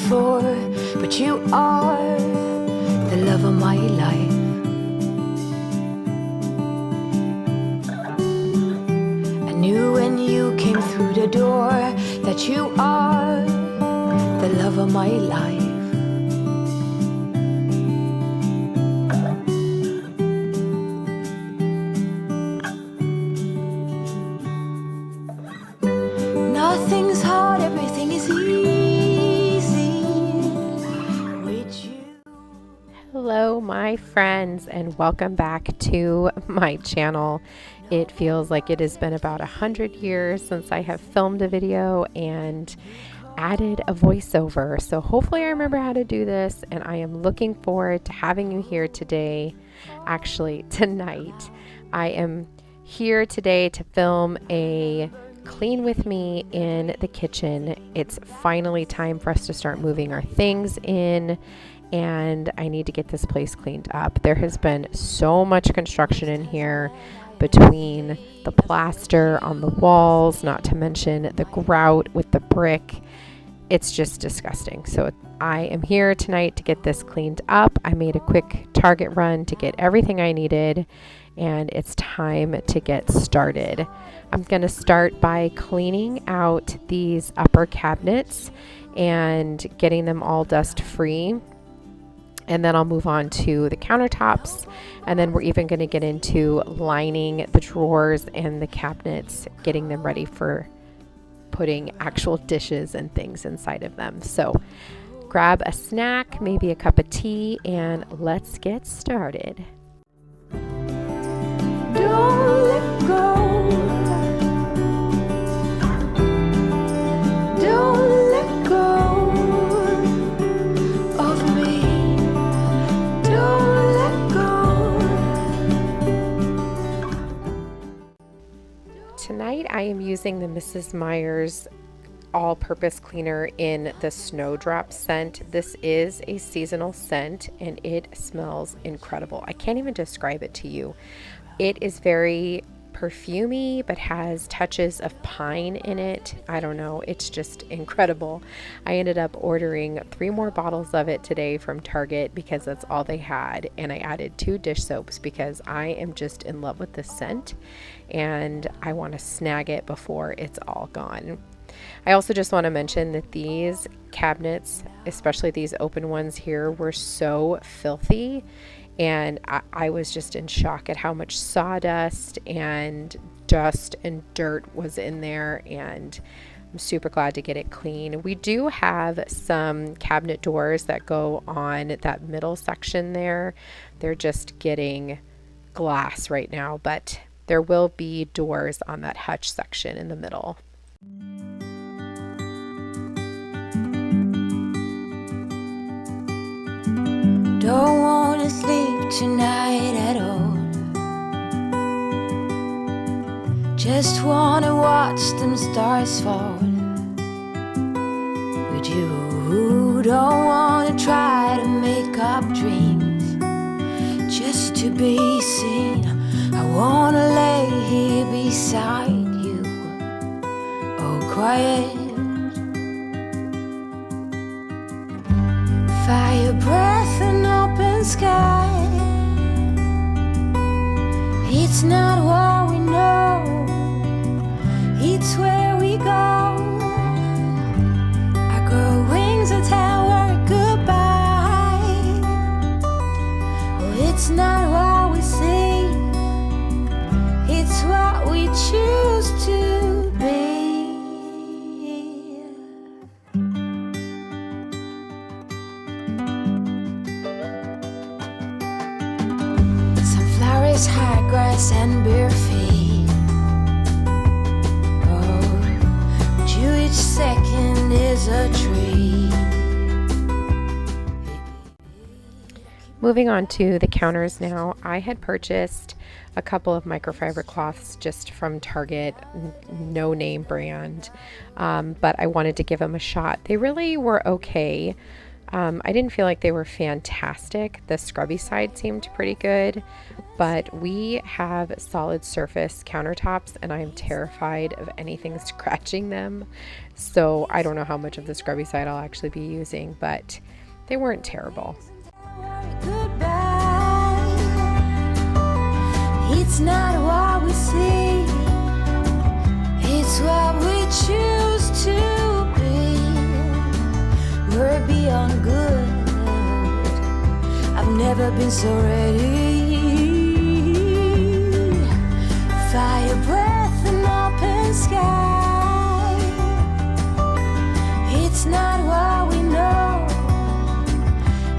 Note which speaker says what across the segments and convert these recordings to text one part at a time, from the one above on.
Speaker 1: before, but you are the love of my life. I knew when you came through the door that you are the love of my life. Nothing's hard, everything is easy with you.
Speaker 2: Hello, my friends, and welcome back to my channel. It feels like it has been about 100 years since I have filmed a video and added a voiceover. So hopefully I remember how to do this, and I am looking forward to having you here today. Actually, tonight. I am here today to film a clean with me in the kitchen. It's finally time for us to start moving our things in, and I need to get this place cleaned up. There has been so much construction in here between the plaster on the walls, not to mention the grout with the brick. It's just disgusting. So I am here tonight to get this cleaned up. I made a quick Target run to get everything I needed, and it's time to get started. I'm going to start by cleaning out these upper cabinets and getting them all dust free. And then I'll move on to the countertops. And then we're even going to get into lining the drawers and the cabinets, getting them ready for putting actual dishes and things inside of them. So grab a snack, maybe a cup of tea, and let's get started.
Speaker 1: Don't let go. Don't let go of me. Don't let go.
Speaker 2: Tonight I am using the Mrs. Meyer's all-purpose cleaner in the Snowdrop scent. This is a seasonal scent and it smells incredible. I can't even describe it to you. It is very perfumey but has touches of pine in it. I don't know, it's just incredible. I ended up ordering 3 more bottles of it today from Target because that's all they had, and I added 2 dish soaps because I am just in love with this scent and I want to snag it before it's all gone. I also just want to mention that these cabinets, especially these open ones here, were so filthy, and I was just in shock at how much sawdust and dust and dirt was in there, and I'm super glad to get it clean. We do have some cabinet doors that go on that middle section there. They're just getting glass right now, but there will be doors on that hutch section in the middle.
Speaker 1: Don't wanna sleep tonight at all. Just wanna watch them stars fall with you. Don't wanna try to make up dreams just to be seen. I wanna lay here beside you, oh quiet. Fire breath and open sky. It's not what we know, it's where we go. I grow wings and tell her goodbye. Oh, it's not what we see, it's what we choose to be. High grass and bare feet. Oh, but you each second is a tree.
Speaker 2: Moving on to the counters now. I had purchased a couple of microfiber cloths just from Target, no name brand, but I wanted to give them a shot. They really were okay. I didn't feel like they were fantastic. The scrubby side seemed pretty good, but we have solid surface countertops and I am terrified of anything scratching them. So I don't know how much of the scrubby side I'll actually be using, but they weren't terrible.
Speaker 1: It's not what we see, it's what we choose to be. We're beyond good. I've never been so ready. Fire breath and open sky. It's not what we know,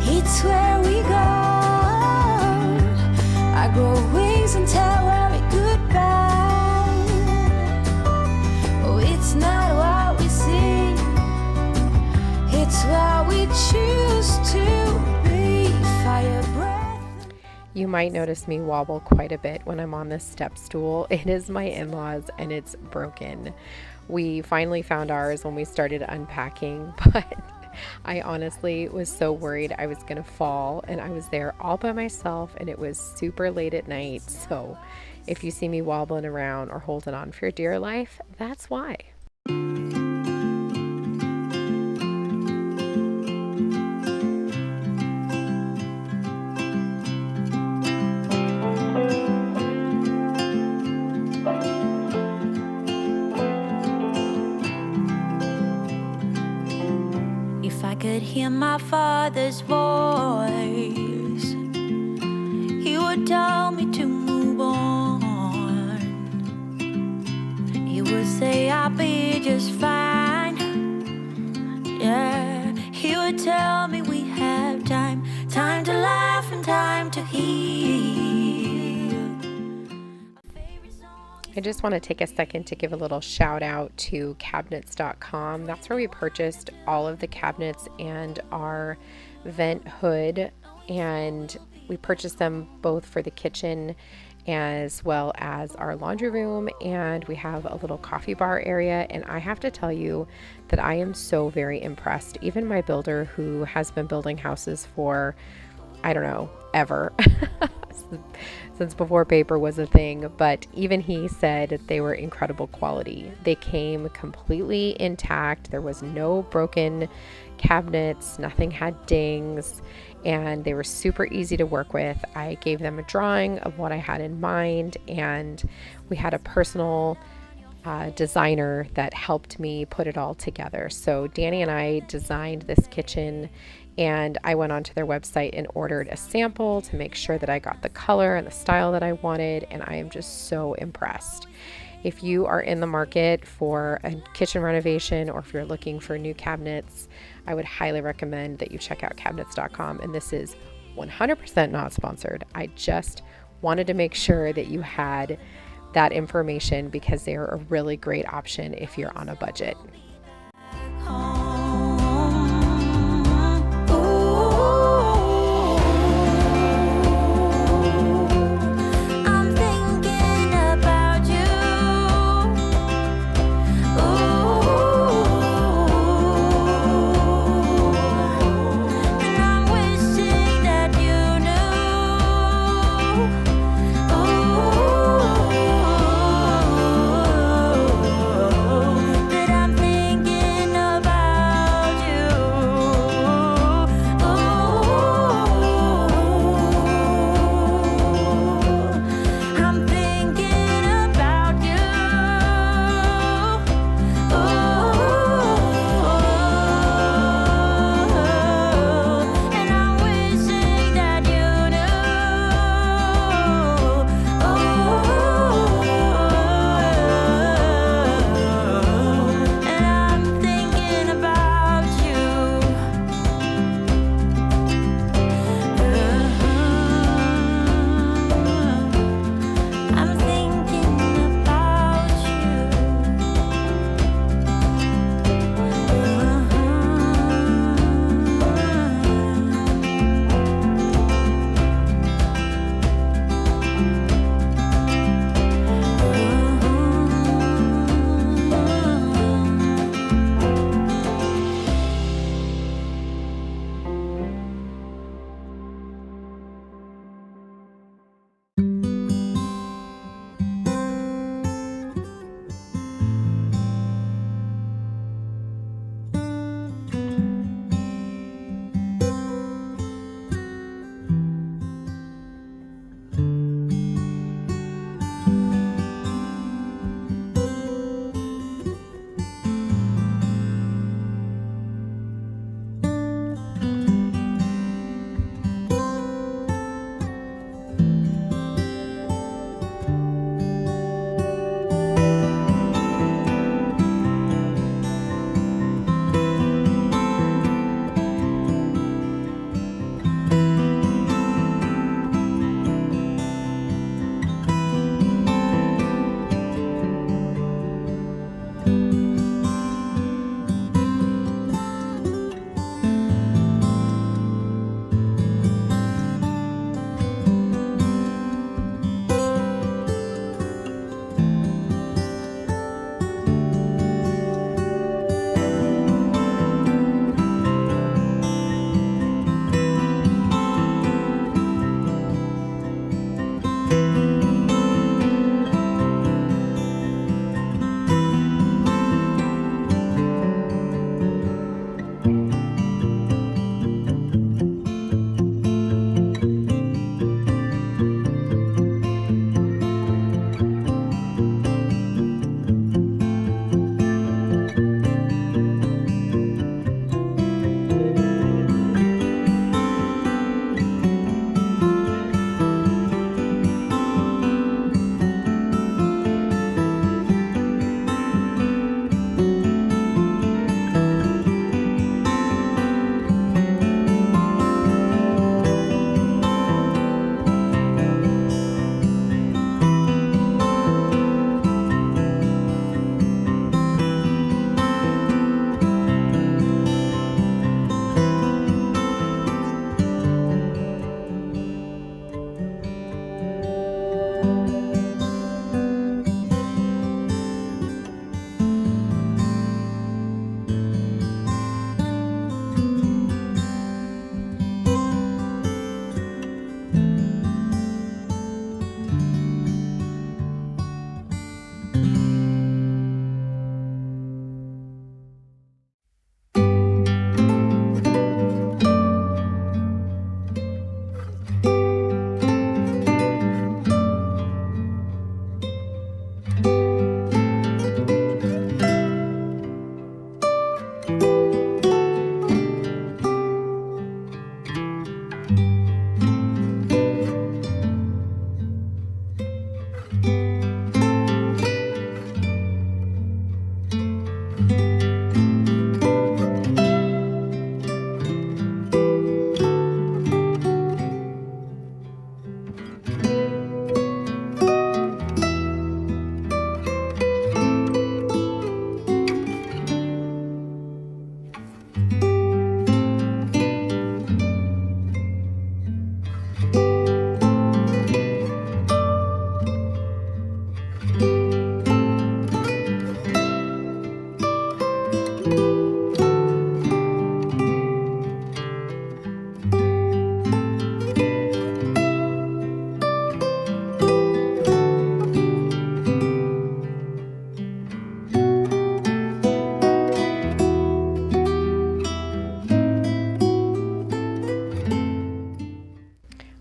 Speaker 1: it's where we go. I grow wings and tell worry goodbye. Oh, it's not what we see, it's what we choose to be. Fire breath.
Speaker 2: You might notice me wobble quite a bit when I'm on this step stool. It is my in-laws and it's broken. We finally found ours when we started unpacking, but I honestly was so worried I was gonna fall, and I was there all by myself and it was super late at night. So if you see me wobbling around or holding on for dear life, that's why.
Speaker 1: If I could hear my father's voice, he would tell me to move on. He would say I'll be just fine. Yeah, he would tell me we have time, time to laugh and time to heal.
Speaker 2: I just want to take a second to give a little shout out to cabinets.com. That's where we purchased all of the cabinets and our vent hood, and we purchased them both for the kitchen as well as our laundry room, and we have a little coffee bar area. And I have to tell you that I am so very impressed. Even my builder, who has been building houses for, I don't know, ever since before paper was a thing, but even he said they were incredible quality. They came completely intact. There was no broken cabinets, nothing had dings, and they were super easy to work with. I gave them a drawing of what I had in mind, and we had a personal designer that helped me put it all together. So Danny and I designed this kitchen, and I went onto their website and ordered a sample to make sure that I got the color and the style that I wanted, and I am just so impressed. If you are in the market for a kitchen renovation, or if you're looking for new cabinets, I would highly recommend that you check out cabinets.com. And this is 100% not sponsored. I just wanted to make sure that you had that information because they are a really great option if you're on a budget.
Speaker 1: That I'm thinking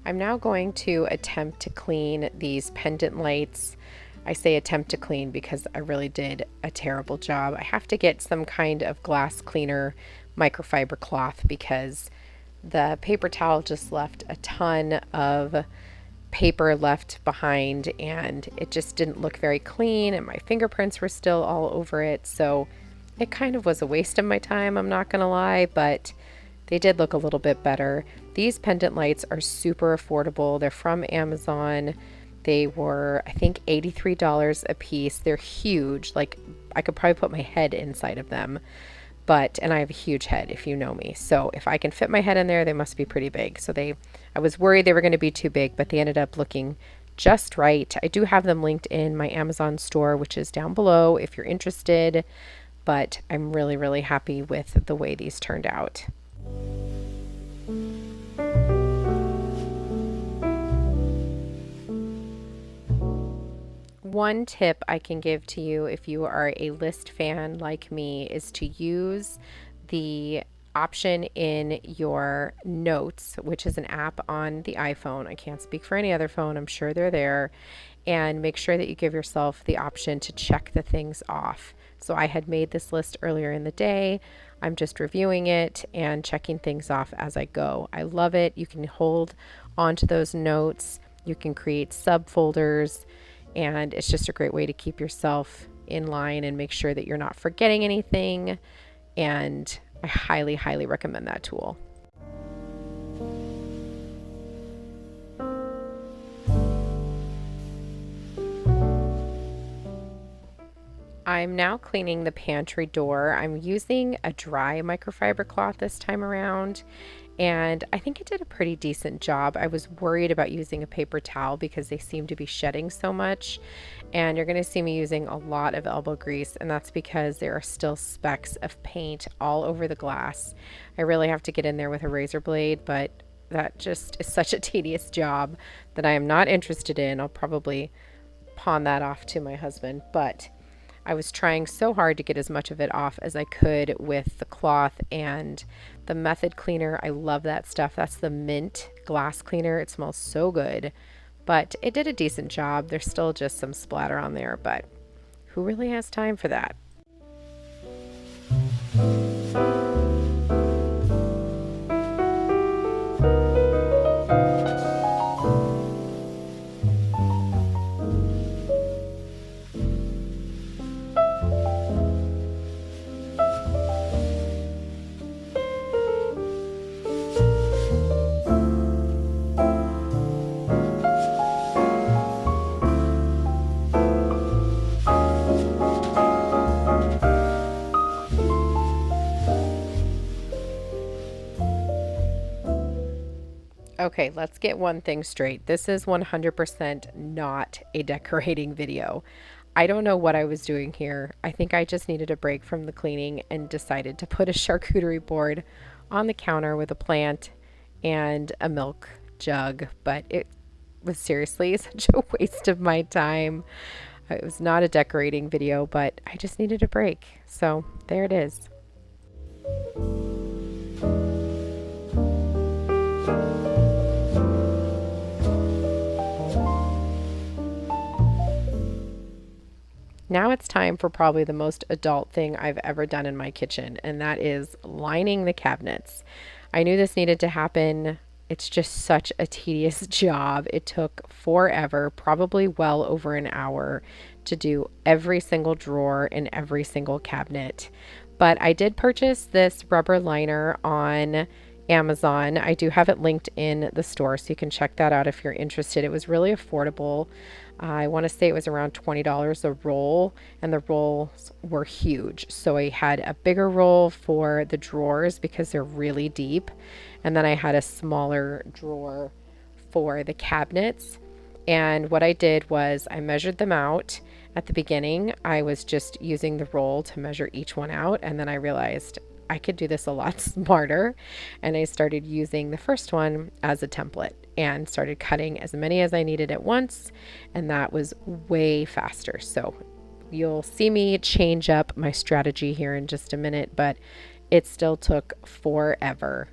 Speaker 2: I'm now going to attempt to clean these pendant lights. I say attempt to clean because I really did a terrible job. I have to get some kind of glass cleaner microfiber cloth because the paper towel just left a ton of paper left behind and it just didn't look very clean and my fingerprints were still all over it. So it kind of was a waste of my time, I'm not gonna lie, but they did look a little bit better. These pendant lights are super affordable. They're from Amazon. They were, I think, $83 a piece. They're huge. Like, I could probably put my head inside of them. And I have a huge head if you know me. So if I can fit my head in there, they must be pretty big. So I was worried they were going to be too big, but they ended up looking just right. I do have them linked in my Amazon store, which is down below if you're interested. But I'm really, really happy with the way these turned out. One tip I can give to you if you are a list fan like me is to use the option in your notes, which is an app on the iPhone. I can't speak for any other phone. I'm sure they're there. And make sure that you give yourself the option to check the things off. So I had made this list earlier in the day. I'm just reviewing it and checking things off as I go. I love it. You can hold onto those notes. You can create subfolders, and it's just a great way to keep yourself in line and make sure that you're not forgetting anything. And I highly, highly recommend that tool. I'm now cleaning the pantry door. I'm using a dry microfiber cloth this time around, and I think it did a pretty decent job. I was worried about using a paper towel because they seem to be shedding so much, and you're going to see me using a lot of elbow grease, and that's because there are still specks of paint all over the glass. I really have to get in there with a razor blade, but that just is such a tedious job that I am not interested in. I'll probably pawn that off to my husband, but I was trying so hard to get as much of it off as I could with the cloth and the Method cleaner. I love that stuff. That's the mint glass cleaner. It smells so good, but it did a decent job. There's still just some splatter on there, but who really has time for that? Okay, let's get one thing straight. This is 100% not a decorating video. I don't know what I was doing here. I think I just needed a break from the cleaning and decided to put a charcuterie board on the counter with a plant and a milk jug, but it was seriously such a waste of my time. It was not a decorating video, but I just needed a break. So there it is. Now it's time for probably the most adult thing I've ever done in my kitchen, and that is lining the cabinets. I knew this needed to happen. It's just such a tedious job. It took forever, probably well over an hour, to do every single drawer in every single cabinet. But I did purchase this rubber liner on Amazon. I do have it linked in the store, so you can check that out if you're interested. It was really affordable. I want to say it was around $20 a roll, and the rolls were huge. So I had a bigger roll for the drawers because they're really deep, and then I had a smaller drawer for the cabinets. And what I did was I measured them out. At the beginning, I was just using the roll to measure each one out, and then I realized I could do this a lot smarter, and I started using the first one as a template and started cutting as many as I needed at once, and that was way faster. So you'll see me change up my strategy here in just a minute, but it still took forever.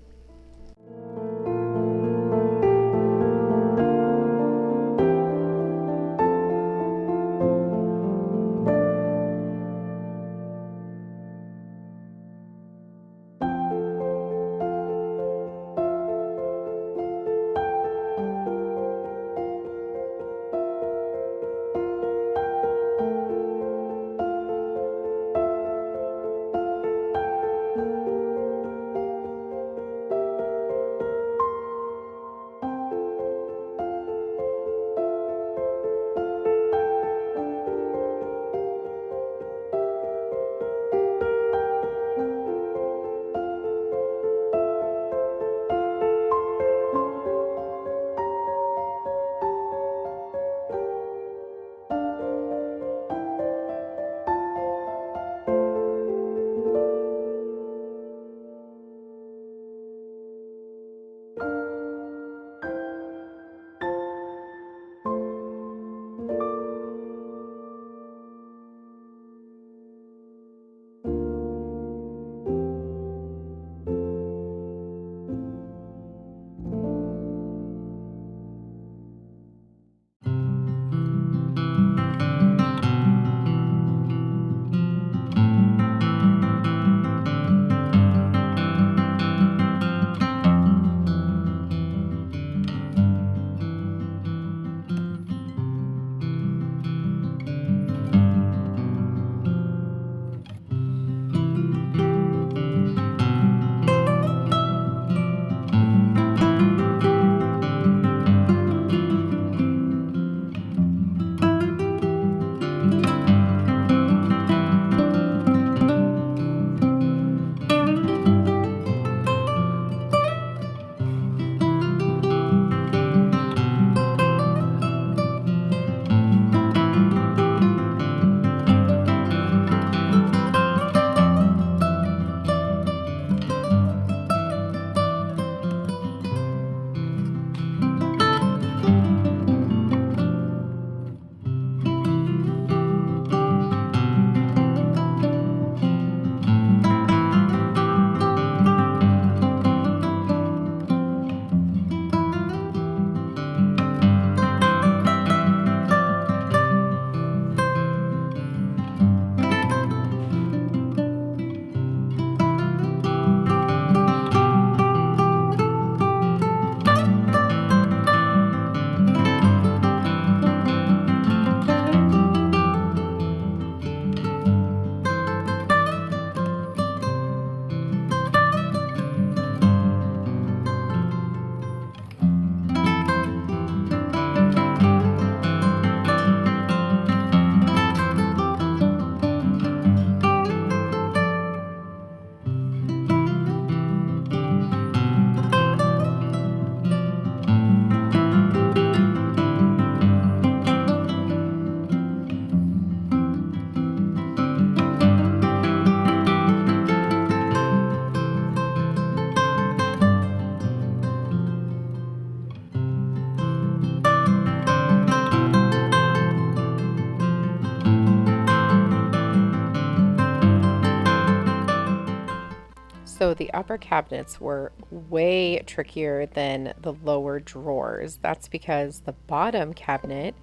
Speaker 2: So the upper cabinets were way trickier than the lower drawers. That's because the bottom cabinet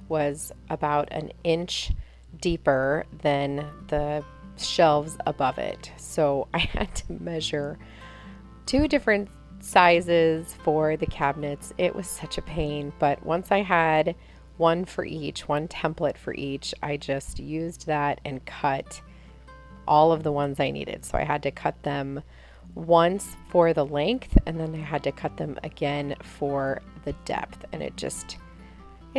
Speaker 2: was about an inch deeper than the shelves above it. So I had to measure two different sizes for the cabinets. It was such a pain, but once I had one for each, one template for each, I just used that and cut all of the ones I needed. So I had to cut them once for the length, and then I had to cut them again for the depth, and it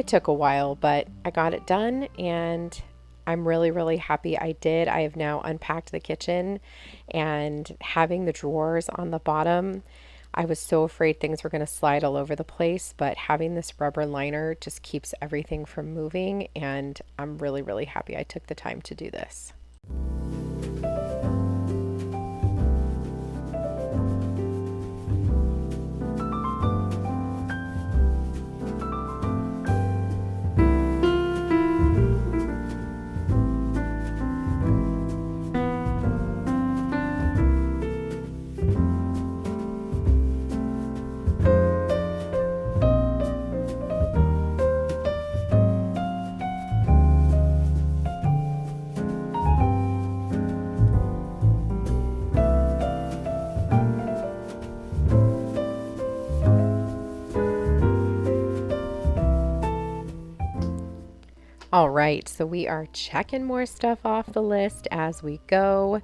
Speaker 2: took a while, but I got it done, and I'm really happy I did. I have now unpacked the kitchen, and having the drawers on the bottom, I was so afraid things were going to slide all over the place, but having this rubber liner just keeps everything from moving, and I'm really happy I took the time to do this. All right, so we are checking more stuff off the list as we go.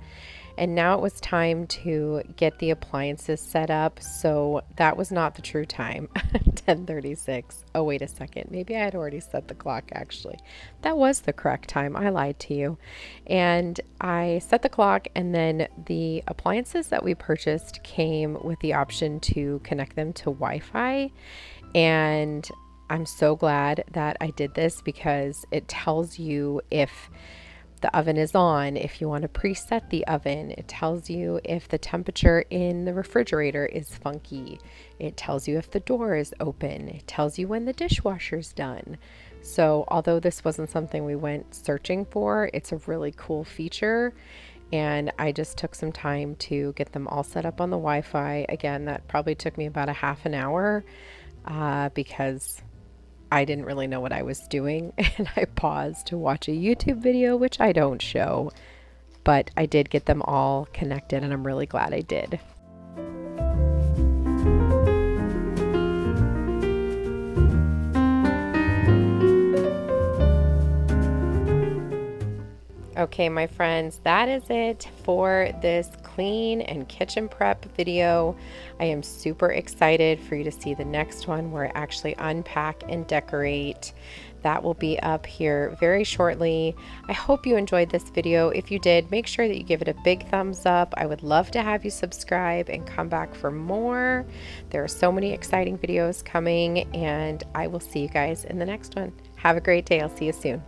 Speaker 2: And now it was time to get the appliances set up. So that was not the true time, 10:36. Oh, wait a second. Maybe I had already set the clock actually. That was the correct time. I lied to you. And I set the clock, and then the appliances that we purchased came with the option to connect them to Wi-Fi. And I'm so glad that I did this because it tells you if the oven is on, if you want to preset the oven. It tells you if the temperature in the refrigerator is funky. It tells you if the door is open. It tells you when the dishwasher's done. So although this wasn't something we went searching for, it's a really cool feature. And I just took some time to get them all set up on the Wi-Fi. Again, that probably took me about a half an hour because I didn't really know what I was doing, and I paused to watch a YouTube video, which I don't show, but I did get them all connected, and I'm really glad I did. Okay, my friends, that is it for this clean and kitchen prep video. I am super excited for you to see the next one where I actually unpack and decorate. That will be up here very shortly. I hope you enjoyed this video. If you did, make sure that you give it a big thumbs up. I would love to have you subscribe and come back for more. There are so many exciting videos coming, and I will see you guys in the next one. Have a great day. I'll see you soon.